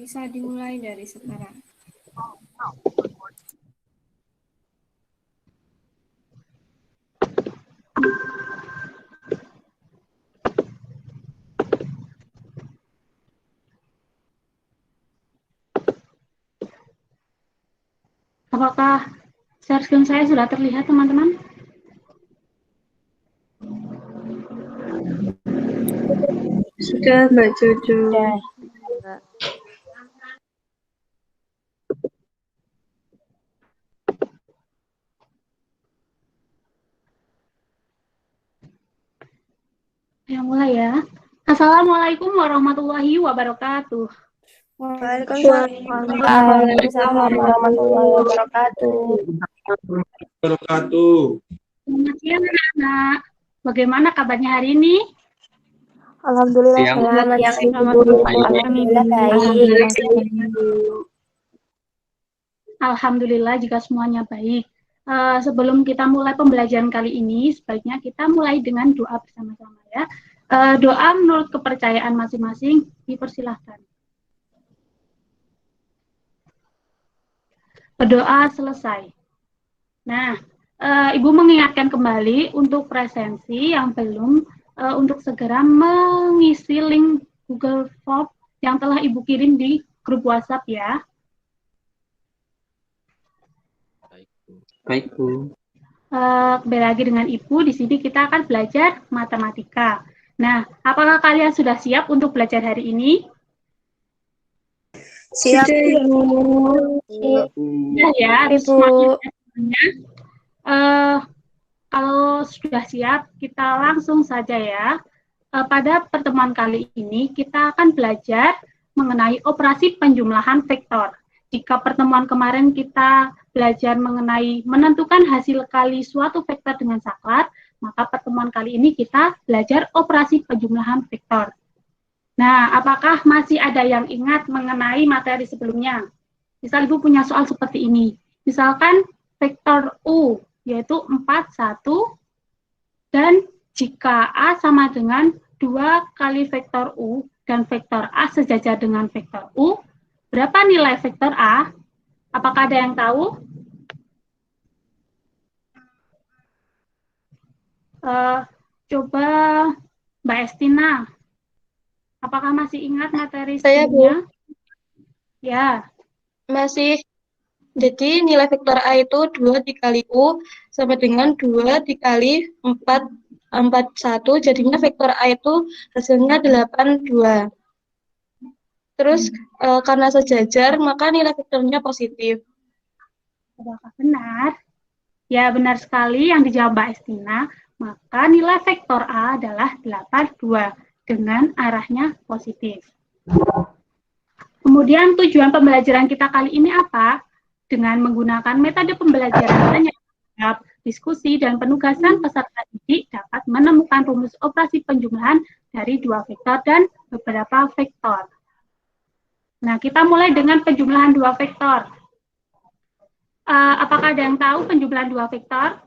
Bisa dimulai dari sekarang. Apakah share screen saya sudah terlihat, teman-teman? Sudah, Mbak Jojo. Sudah. Ya, mulai ya. Assalamualaikum warahmatullahi wabarakatuh. Waalaikumsalam warahmatullahi wabarakatuh. Selamat siang, anak-anak. Bagaimana kabarnya hari ini? Alhamdulillah sehat. Alhamdulillah baik. Alhamdulillah jika semuanya baik. Sebelum kita mulai pembelajaran kali ini, sebaiknya kita mulai dengan doa bersama-sama ya. Doa menurut kepercayaan masing-masing, dipersilahkan. Berdoa selesai. Nah, Ibu mengingatkan kembali untuk presensi yang belum, untuk segera mengisi link Google Form yang telah Ibu kirim di grup WhatsApp ya. Baik, Bu. Kembali lagi dengan Ibu, di sini kita akan belajar matematika. Nah, apakah kalian sudah siap untuk belajar hari ini? Siap, Ibu. Ya, harus semangat semuanya. Kalau sudah siap, kita langsung saja ya. Pada pertemuan kali ini, kita akan belajar mengenai operasi penjumlahan vektor. Jika pertemuan kemarin kita belajar mengenai menentukan hasil kali suatu vektor dengan saklar, maka pertemuan kali ini kita belajar operasi penjumlahan vektor. Nah, apakah masih ada yang ingat mengenai materi sebelumnya? Misal Ibu punya soal seperti ini. Misalkan vektor U, yaitu 4, 1, dan jika A sama dengan 2 kali vektor U dan vektor A sejajar dengan vektor U, berapa nilai vektor A? Apakah ada yang tahu? Coba Mbak Estina, apakah masih ingat materi sebelumnya? Ya. Masih. Jadi nilai vektor A itu 2 dikali U sama dengan 2 dikali 4, 1. Jadinya vektor A itu hasilnya 82. Terus karena sejajar, maka nilai vektornya positif. Apakah benar? Ya, benar sekali yang dijawab Mbak Estina. Maka nilai vektor A adalah 82 dengan arahnya positif. Kemudian tujuan pembelajaran kita kali ini apa? Dengan menggunakan metode pembelajaran tanya jawab, diskusi, dan penugasan peserta didik dapat menemukan rumus operasi penjumlahan dari 2 vektor dan beberapa vektor. Nah, kita mulai dengan penjumlahan 2 vektor. Apakah ada yang tahu penjumlahan 2 vektor?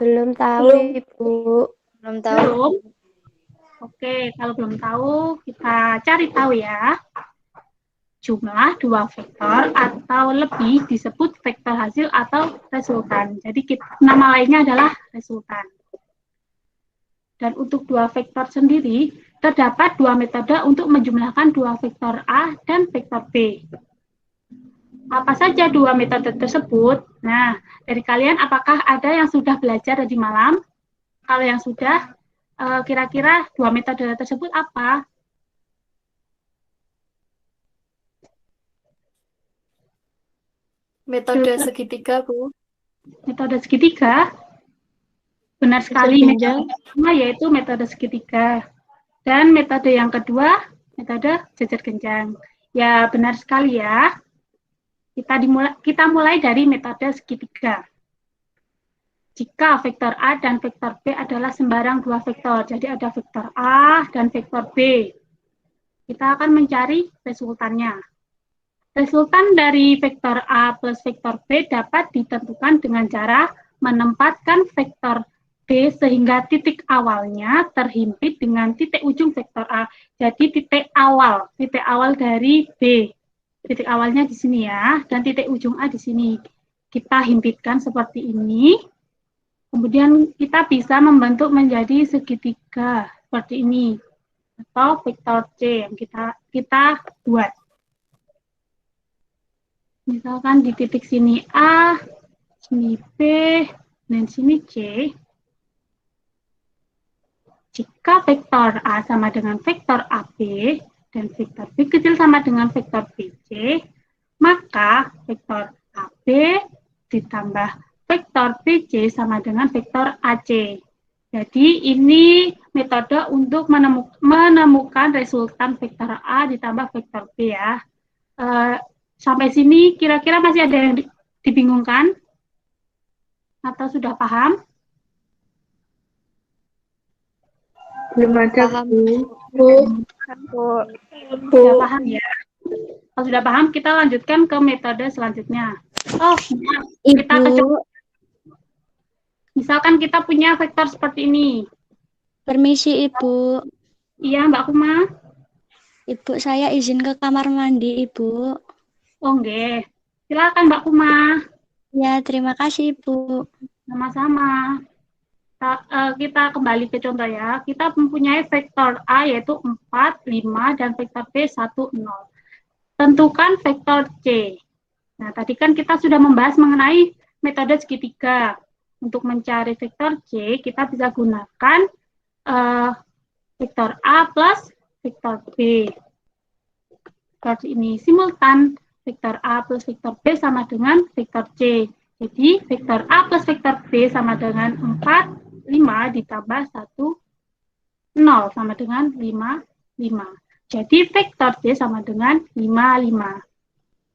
Belum tahu, Ibu. Belum tahu. Belum? Oke, kalau belum tahu, kita cari tahu ya. Jumlah 2 vektor atau lebih disebut vektor hasil atau resultan. Jadi nama lainnya adalah resultan. Dan untuk 2 vektor sendiri, terdapat 2 metode untuk menjumlahkan 2 vektor A dan vektor B. Apa saja 2 metode tersebut? Nah, dari kalian apakah ada yang sudah belajar tadi malam? Kalau yang sudah, kira-kira 2 metode tersebut apa? Metode segitiga, Bu. Metode segitiga? Benar sekali, metode pertama yaitu metode segitiga. Dan metode yang kedua, metode jajar genjang. Ya, benar sekali ya. Kita mulai dari metode segitiga. Jika vektor A dan vektor B adalah sembarang 2 vektor, jadi ada vektor A dan vektor B. Kita akan mencari resultannya. Resultan dari vektor A plus vektor B dapat ditentukan dengan cara menempatkan vektor B sehingga titik awalnya terhimpit dengan titik ujung vektor A. Jadi titik awal dari B. Titik awalnya di sini ya, dan titik ujung A di sini. Kita himpitkan seperti ini. Kemudian kita bisa membentuk menjadi segitiga seperti ini atau vektor C yang kita buat. Misalkan di titik sini A, sini B, dan sini C. Jika vektor A sama dengan vektor AB dan vektor B kecil sama dengan vektor BC, maka vektor AB ditambah vektor BC sama dengan vektor AC. Jadi ini metode untuk menemukan resultan vektor A ditambah vektor B ya. Sampai sini kira-kira masih ada yang dibingungkan? Atau sudah paham? Belum ada, Paham. Bu. Sudah paham ya? Kalau sudah paham, kita lanjutkan ke metode selanjutnya. Oh, kita Ibu, misalkan kita punya vektor seperti ini. permisi Ibu. Iya, Mbak Kuma. Ibu, saya izin ke kamar mandi, Ibu. Oh, nggih. Silakan, Mbak Kuma. Ya, terima kasih, Ibu. Sama-sama. Kita kembali ke contoh ya. Kita mempunyai vektor A yaitu 4, 5, dan vektor B 1, 0. Tentukan vektor C. Nah, tadi kan kita sudah membahas mengenai metode segitiga. Untuk mencari vektor C, kita bisa gunakan vektor A plus vektor B. Seperti ini, simultan. Vektor A plus vektor B sama dengan vektor C. Jadi, vektor A plus vektor B sama dengan 4, 5 ditambah 1, 0 sama dengan 5, 5. Jadi, vektor C sama dengan 5, 5.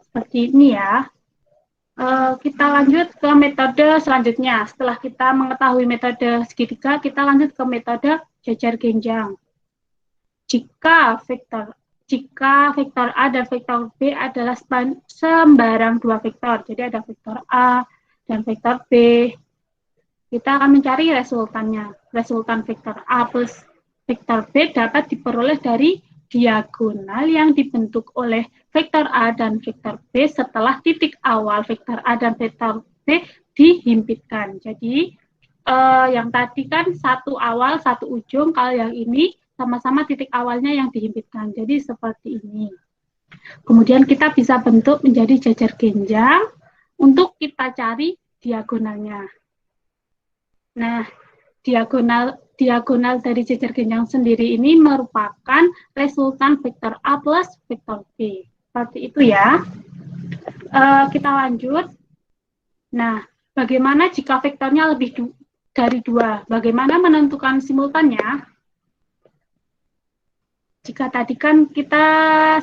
Seperti ini ya. Kita lanjut ke metode selanjutnya. Setelah kita mengetahui metode segitiga, kita lanjut ke metode jajar genjang. Jika vektor A dan vektor B adalah sembarang dua vektor, jadi ada vektor A dan vektor B, kita akan mencari resultannya. Resultan vektor A plus vektor B dapat diperoleh dari diagonal yang dibentuk oleh vektor A dan vektor B setelah titik awal vektor A dan vektor B dihimpitkan. Jadi, yang tadi kan satu awal, satu ujung, kalau yang ini sama-sama titik awalnya yang dihimpitkan. Jadi, seperti ini. Kemudian kita bisa bentuk menjadi jajar genjang untuk kita cari diagonalnya. Nah, diagonal dari jajar genjang sendiri ini merupakan resultan vektor A plus vektor B. Seperti itu ya. Kita lanjut. Nah, bagaimana jika vektornya lebih dari 2? Bagaimana menentukan simultannya? Jika tadi kan kita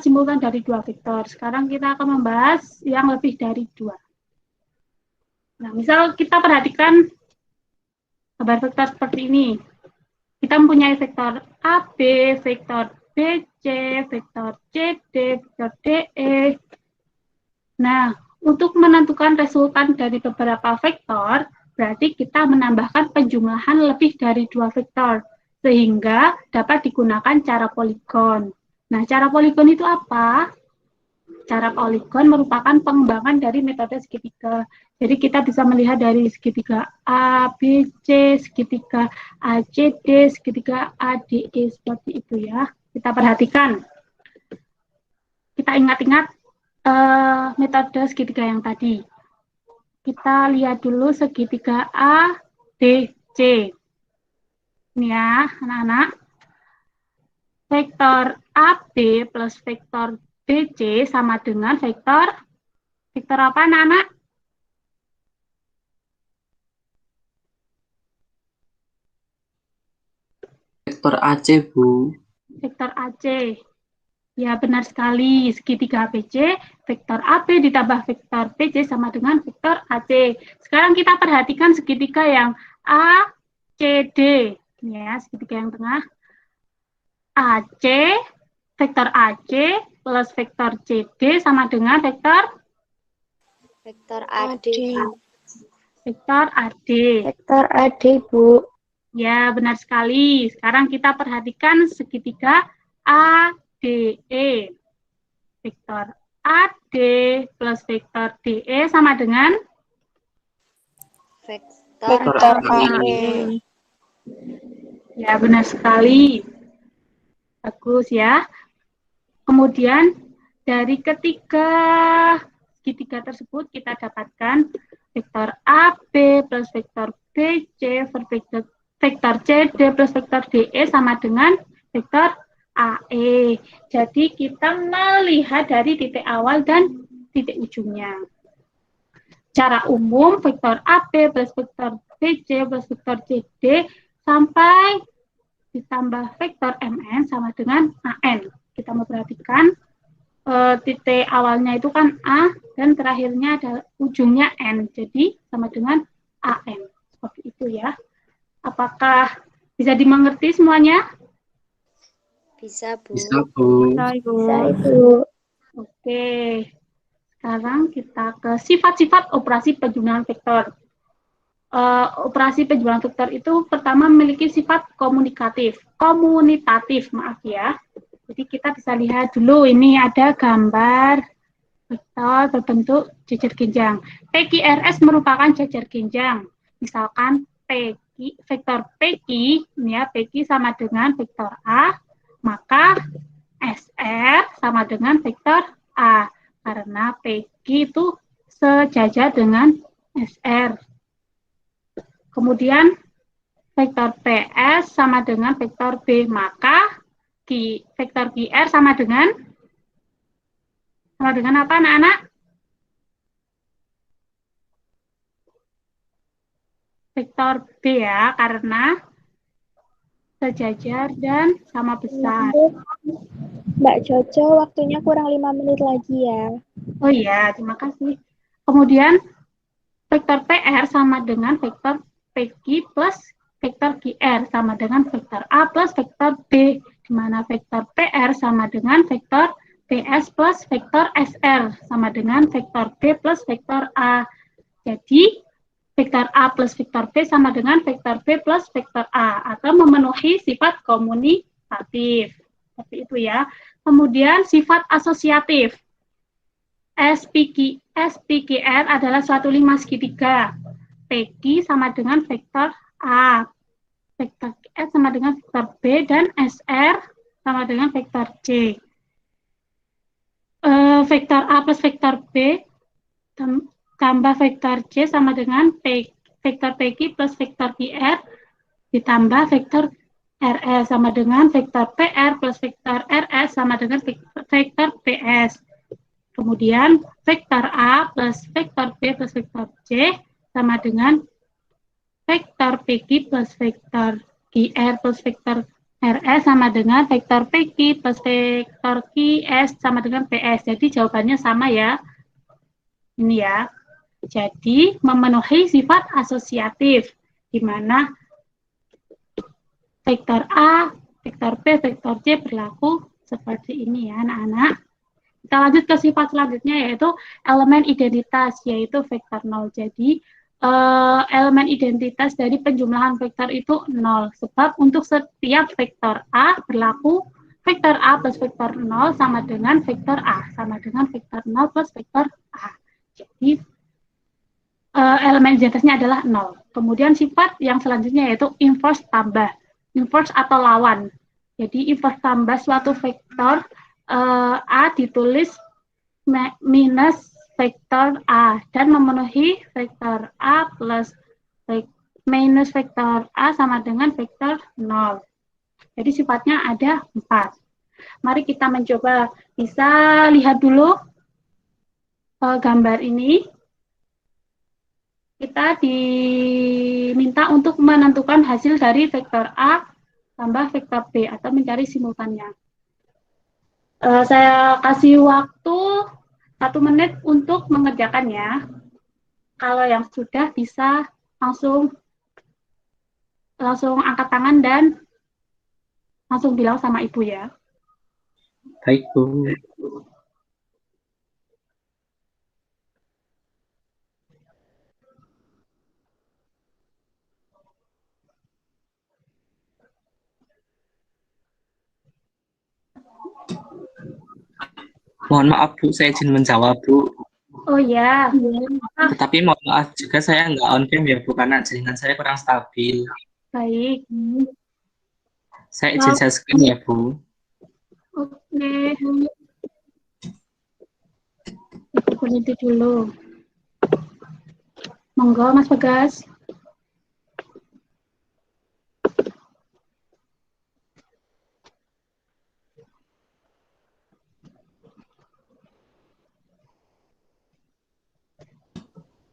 simultan dari 2 vektor, sekarang kita akan membahas yang lebih dari 2. Nah, misal kita perhatikan gambar vektor seperti ini. Kita mempunyai vektor AB, vektor BC, vektor CD, vektor DE. Nah, untuk menentukan resultan dari beberapa vektor, berarti kita menambahkan penjumlahan lebih dari 2 vektor, sehingga dapat digunakan cara poligon. Nah, cara poligon itu apa? Cara poligon merupakan pengembangan dari metode segitiga. Jadi kita bisa melihat dari segitiga ABC, segitiga ACD, segitiga ADE, seperti itu ya. Kita perhatikan. Kita ingat-ingat metode segitiga yang tadi. Kita lihat dulu segitiga ADC. Ini ya, anak-anak. Vektor AB plus vektor DC sama dengan vektor apa, anak-anak? Vektor AC, Bu. Vektor AC. Ya, benar sekali. Segitiga ABC, vektor AB ditambah vektor BC sama dengan vektor AC. Sekarang kita perhatikan segitiga yang ACD. Ini ya, segitiga yang tengah. AC, vektor AC plus vektor CD sama dengan vektor Vektor AD. vektor AD. Vektor AD, Bu. Ya, benar sekali. Sekarang kita perhatikan segitiga ADE. Vektor AD plus vektor DE sama dengan Vektor AE. ya, benar sekali. Bagus ya. Kemudian dari ketiga segitiga tersebut kita dapatkan vektor AB plus vektor BC vektor CD plus vektor DE sama dengan vektor AE. Jadi kita melihat dari titik awal dan titik ujungnya. Secara umum vektor AB plus vektor BC plus vektor CD sampai ditambah vektor MN sama dengan AN. Kita memperhatikan titik awalnya itu kan A dan terakhirnya ada ujungnya N. Jadi sama dengan AN. Seperti itu ya. Apakah bisa dimengerti semuanya? Bisa, Bu. Bisa, Bu. Bu. Oke. Sekarang kita ke sifat-sifat operasi penjumlahan vektor. Operasi penjumlahan vektor itu pertama memiliki sifat komunitatif, maaf ya. Jadi kita bisa lihat dulu, ini ada gambar vektor berbentuk jejer genjang. PQRS merupakan jejer genjang. Misalkan vektor PQ, ini ya, PQ sama dengan vektor A, maka SR sama dengan vektor A. Karena PQ itu sejajar dengan SR. Kemudian vektor PS sama dengan vektor B, maka vektor QR sama dengan apa anak-anak? Vektor B ya, karena sejajar dan sama besar. Mbak Jojo, waktunya kurang 5 menit lagi ya. Oh iya, terima kasih. Kemudian vektor PR sama dengan vektor PQ plus vektor QR sama dengan vektor A plus vektor B, di mana vektor PR sama dengan vektor PS plus vektor SR sama dengan vektor B plus vektor A. Jadi, vektor A plus vektor B sama dengan vektor B plus vektor A, atau memenuhi sifat komunitatif. Seperti itu ya. Kemudian sifat asosiatif. SPQR adalah suatu lima segitiga. PQ sama dengan vektor A. Vektor S sama dengan vektor B dan SR sama dengan vektor C. Vektor A plus vektor B tambah vektor C sama dengan vektor PQ plus vektor QR ditambah vektor RS sama dengan vektor PR plus vektor RS sama dengan vektor PS. Kemudian vektor A plus vektor B plus vektor C sama dengan vektor PQ plus vektor QR plus vektor RS sama dengan vektor PQ plus vektor QS sama dengan PS. Jadi jawabannya sama ya. Ini ya. Jadi memenuhi sifat asosiatif, di mana vektor A, vektor B, vektor C berlaku seperti ini ya anak-anak. Kita lanjut ke sifat selanjutnya yaitu elemen identitas, yaitu vektor 0. Jadi elemen identitas dari penjumlahan vektor itu 0. Sebab untuk setiap vektor A berlaku vektor A plus vektor 0 sama dengan vektor A, sama dengan vektor 0 plus vektor A. Jadi elemen identitasnya adalah 0. Kemudian sifat yang selanjutnya yaitu inverse tambah. Inverse atau lawan. Jadi inverse tambah suatu vektor A ditulis minus vektor A dan memenuhi vektor A plus minus vektor A sama dengan vektor 0. Jadi sifatnya ada 4. Mari kita mencoba, bisa lihat dulu gambar ini. Kita diminta untuk menentukan hasil dari vektor A tambah vektor B atau mencari simultannya. Saya kasih waktu 1 menit untuk mengerjakannya. Kalau yang sudah bisa langsung angkat tangan dan langsung bilang sama ibu ya. Baik, Bu. Mohon maaf Bu, saya izin menjawab Bu. Oh ya, Tetapi mohon maaf juga saya nggak on cam ya Bu, karena jaringan saya kurang stabil. baik. Saya izin share screen ya Bu. Oke. Ibu berhenti dulu. Monggo Mas Bagas.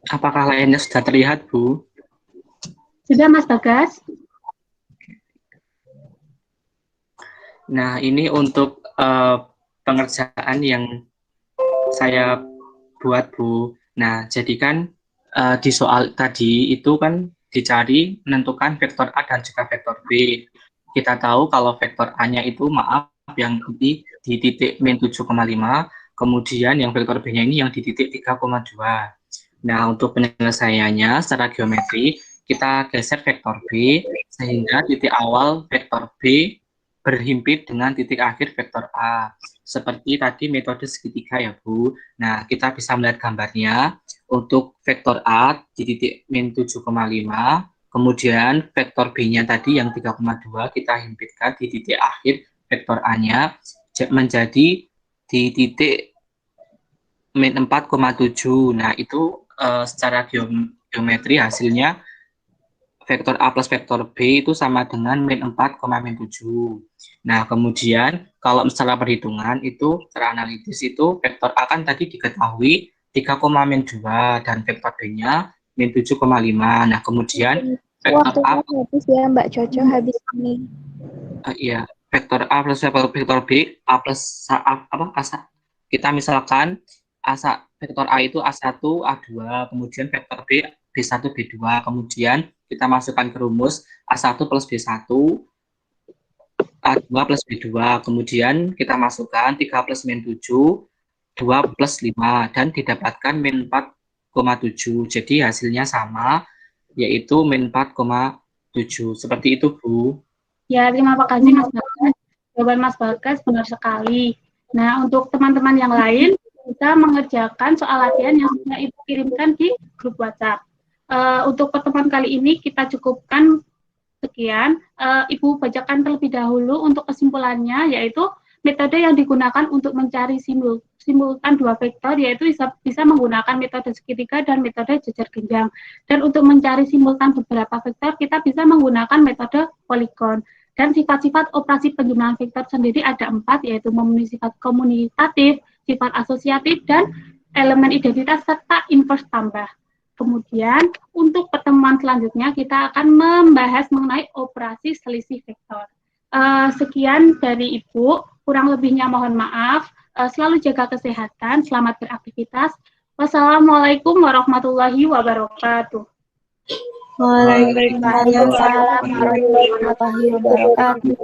Apakah layarnya sudah terlihat Bu? Sudah Mas Bagas? Nah, ini untuk pengerjaan yang saya buat Bu. Nah, jadi kan di soal tadi itu kan dicari menentukan vektor A dan juga vektor B. Kita tahu kalau vektor A-nya itu maaf yang di titik min 7,5, kemudian yang vektor B-nya ini yang di titik 3,2. Nah, untuk penyelesaiannya secara geometri, kita geser vektor B sehingga titik awal vektor B berhimpit dengan titik akhir vektor A. Seperti tadi metode segitiga ya Bu. Nah, kita bisa melihat gambarnya. Untuk vektor A di titik min 7,5, kemudian vektor B-nya tadi yang 3,2 kita himpitkan di titik akhir vektor A-nya menjadi di titik min 4,7. Nah, itu secara geometri hasilnya vektor A plus vektor B itu sama dengan min 4,7. Nah, kemudian kalau secara perhitungan itu, secara analitis itu, vektor A kan tadi diketahui 3,2 dan vektor B-nya min 7,5. Nah, kemudian vektor A habis ya Mbak Coco habis ini. Iya, vektor A plus vektor B, A plus kita misalkan vektor A itu A1, A2, kemudian vektor B, B1, B2, kemudian kita masukkan ke rumus A1 plus B1, A2 plus B2, kemudian kita masukkan 3 plus min 7, 2 plus 5, dan didapatkan min 4,7. Jadi hasilnya sama, yaitu min 4,7. Seperti itu, Bu. Ya, terima kasih Mas Bagas. Jawaban Mas Bagas benar sekali. Nah, untuk teman-teman yang lain, kita mengerjakan soal latihan yang sudah Ibu kirimkan di grup WhatsApp. Untuk pertemuan kali ini kita cukupkan sekian. Ibu bacakan terlebih dahulu untuk kesimpulannya, yaitu metode yang digunakan untuk mencari simultan dua vektor, yaitu bisa menggunakan metode segitiga dan metode jejer genjang. Dan untuk mencari simultan beberapa vektor, kita bisa menggunakan metode poligon. Dan sifat-sifat operasi penjumlahan vektor sendiri ada 4, yaitu memenuhi sifat komutatif, sifat asosiatif, dan elemen identitas, serta inverse tambah. Kemudian, untuk pertemuan selanjutnya, kita akan membahas mengenai operasi selisih vektor. Sekian dari Ibu, kurang lebihnya mohon maaf. Selalu jaga kesehatan, selamat beraktivitas. Wassalamualaikum warahmatullahi wabarakatuh. Waalaikumsalam warahmatullahi wabarakatuh.